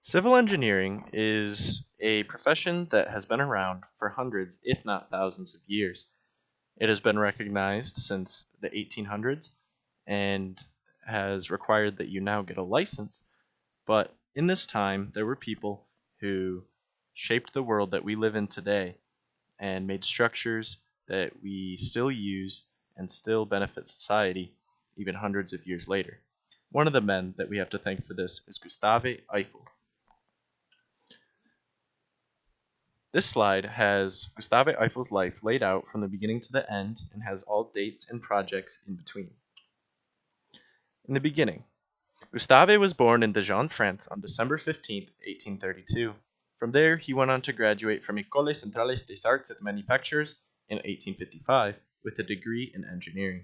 Civil engineering is a profession that has been around for hundreds, if not thousands, of years. It has been recognized since the 1800s and has required that you now get a license. But in this time, there were people who shaped the world that we live in today and made structures that we still use and still benefit society even hundreds of years later. One of the men that we have to thank for this is Gustave Eiffel. This slide has Gustave Eiffel's life laid out from the beginning to the end and has all dates and projects in between. In the beginning, Gustave was born in Dijon, France on December 15, 1832. From there, he went on to graduate from École Centrale des Arts et Manufactures in 1855 with a degree in engineering.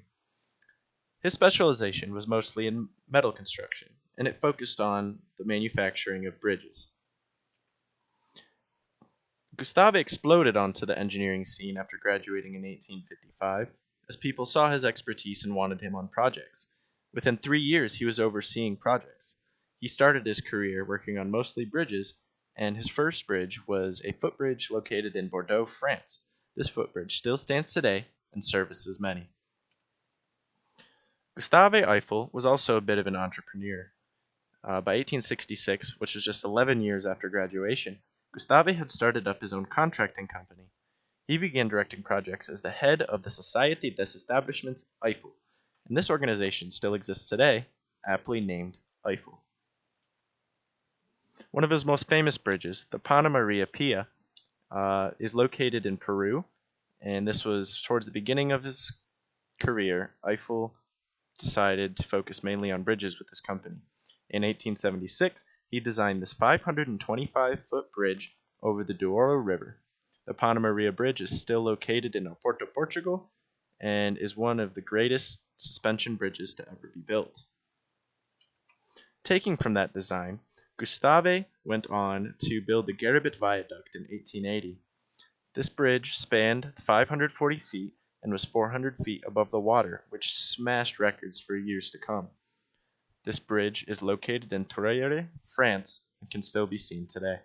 His specialization was mostly in metal construction, and it focused on the manufacturing of bridges. Gustave exploded onto the engineering scene after graduating in 1855, as people saw his expertise and wanted him on projects. Within 3 years, he was overseeing projects. He started his career working on mostly bridges, and his first bridge was a footbridge located in Bordeaux, France. This footbridge still stands today and services many. Gustave Eiffel was also a bit of an entrepreneur. By 1866, which was just 11 years after graduation, Gustave had started up his own contracting company. He began directing projects as the head of the Société des Établissements Eiffel, and this organization still exists today, aptly named Eiffel. One of his most famous bridges, the Pana Maria Pia, is located in Peru, and this was towards the beginning of his career. Eiffel decided to focus mainly on bridges with his company. In 1876, he designed this 525-foot bridge over the Douro River. The Pana Maria Bridge is still located in Oporto, Portugal, and is one of the greatest suspension bridges to ever be built. Taking from that design, Gustave went on to build the Garabit Viaduct in 1880. This bridge spanned 540 feet and was 400 feet above the water, which smashed records for years to come. This bridge is located in Truyère, France, and can still be seen today.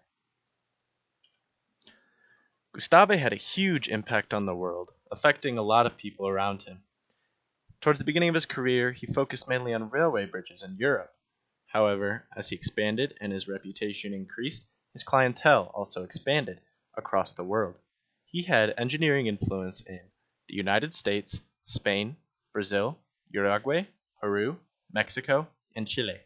Gustave had a huge impact on the world, affecting a lot of people around him. Towards the beginning of his career, he focused mainly on railway bridges in Europe. However, as he expanded and his reputation increased, his clientele also expanded across the world. He had engineering influence in the United States, Spain, Brazil, Uruguay, Peru, Mexico, and Chile.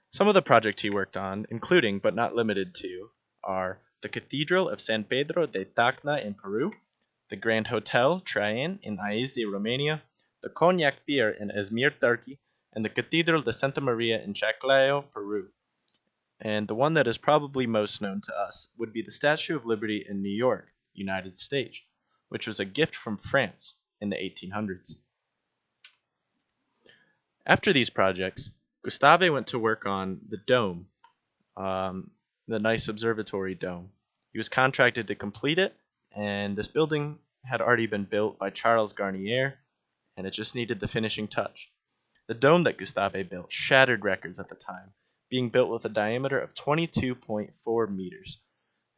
Some of the projects he worked on, including but not limited to, are the Cathedral of San Pedro de Tacna in Peru, the Grand Hotel Traian in Aizi, Romania, the Cognac Pier in Izmir, Turkey, and the Cathedral de Santa Maria in Chaclayo, Peru. And the one that is probably most known to us would be the Statue of Liberty in New York, United States, which was a gift from France in the 1800s. After these projects, Gustave went to work on the dome, the nice observatory dome. He was contracted to complete it, and this building had already been built by Charles Garnier, and it just needed the finishing touch. The dome that Gustave built shattered records at the time, being built with a diameter of 22.4 meters.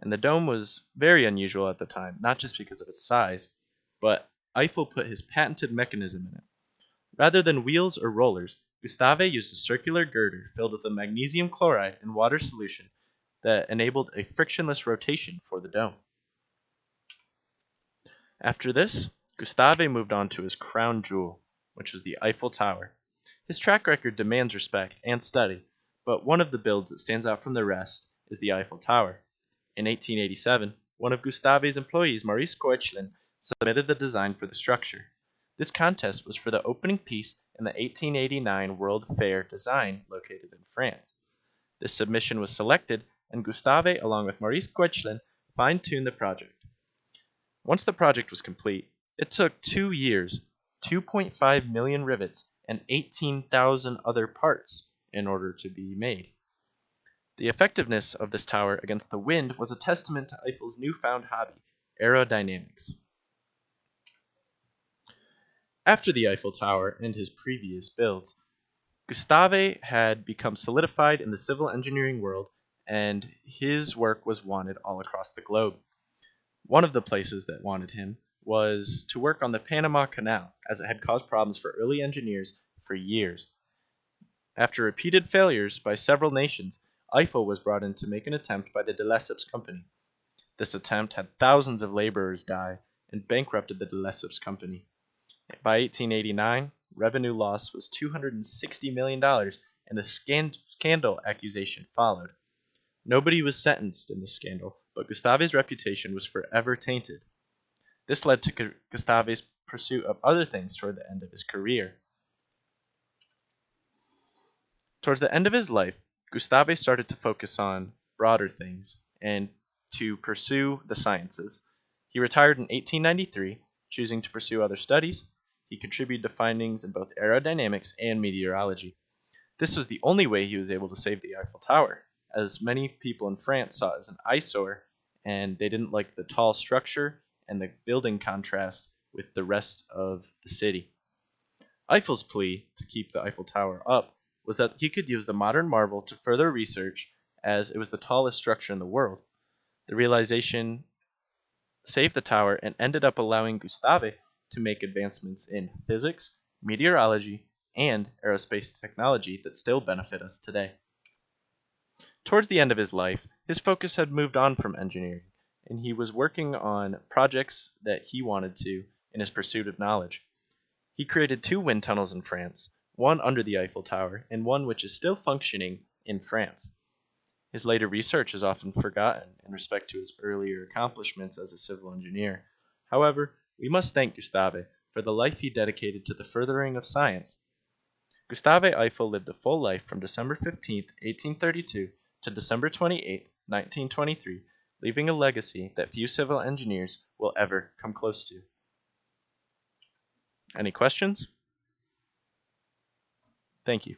And the dome was very unusual at the time, not just because of its size, but Eiffel put his patented mechanism in it. Rather than wheels or rollers, Gustave used a circular girder filled with a magnesium chloride and water solution that enabled a frictionless rotation for the dome. After this, Gustave moved on to his crown jewel, which was the Eiffel Tower. His track record demands respect and study, but one of the builds that stands out from the rest is the Eiffel Tower. In 1887, one of Gustave's employees, Maurice Koechlin, submitted the design for the structure. This contest was for the opening piece in the 1889 World Fair design located in France. This submission was selected, and Gustave, along with Maurice Koechlin, fine-tuned the project. Once the project was complete, it took 2 years, 2.5 million rivets, and 18,000 other parts in order to be made. The effectiveness of this tower against the wind was a testament to Eiffel's newfound hobby, aerodynamics. After the Eiffel Tower and his previous builds, Gustave had become solidified in the civil engineering world, and his work was wanted all across the globe. One of the places that wanted him was to work on the Panama Canal, as it had caused problems for early engineers for years. After repeated failures by several nations, Eiffel was brought in to make an attempt by the de Lesseps company. This attempt had thousands of laborers die and bankrupted the de Lesseps company. By 1889, revenue loss was $260 million, and a scandal accusation followed. Nobody was sentenced in the scandal, but Gustave's reputation was forever tainted. This led to Gustave's pursuit of other things toward the end of his career. Towards the end of his life, Gustave started to focus on broader things and to pursue the sciences. He retired in 1893, choosing to pursue other studies. He contributed to findings in both aerodynamics and meteorology. This was the only way he was able to save the Eiffel Tower, as many people in France saw it as an eyesore, and they didn't like the tall structure and the building contrast with the rest of the city. Eiffel's plea to keep the Eiffel Tower up was that he could use the modern marvel to further research, as it was the tallest structure in the world. The realization saved the tower and ended up allowing Gustave to make advancements in physics, meteorology, and aerospace technology that still benefit us today. Towards the end of his life, his focus had moved on from engineering, and he was working on projects that he wanted to in his pursuit of knowledge. He created 2 wind tunnels in France, one under the Eiffel Tower and one which is still functioning in France. His later research is often forgotten in respect to his earlier accomplishments as a civil engineer. However, we must thank Gustave for the life he dedicated to the furthering of science. Gustave Eiffel lived a full life from December 15, 1832 to December 28, 1923, leaving a legacy that few civil engineers will ever come close to. Any questions? Thank you.